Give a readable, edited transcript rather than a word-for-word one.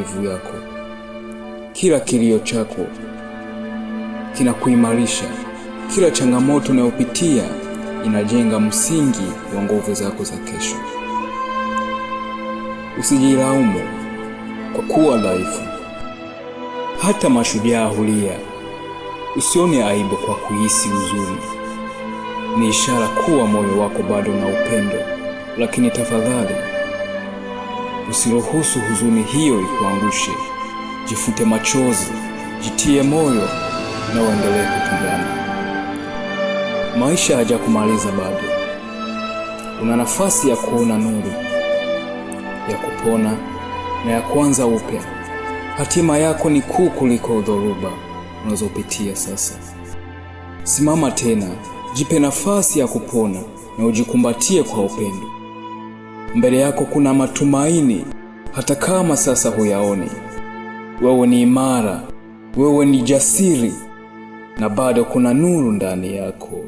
maumivu yako. Kila kilio chako kinakuimarisha. Kila changamoto unayopitia inajenga msingi wa nguvu zako za kesho. Usijilaumu kwa kuwa dhaifu. Hata mashujaa hulia. Usione aibu kwa kuhisi huzuni. Ni ishara kuwa moyo wako bado na upendo. Lakini tafadhali, usiruhusu huzuni hiyo ikuangushe. Jifute machozi, jitie moyo na uendelee kupambana. Maisha hayajakumaliza bado. Una nafasi ya kuona nuru, ya kupona na ya kuanza upya. Hatima yako ni kuu kuliko dhoruba unazopitia sasa. Simama tena, jipe nafasi ya kupona na ujikumbatie kwa upendo. Mbele yako kuna matumaini, hata kama sasa huyaoni. Wewe ni imara, wewe ni jasiri, na bado kuna nuru ndani yako.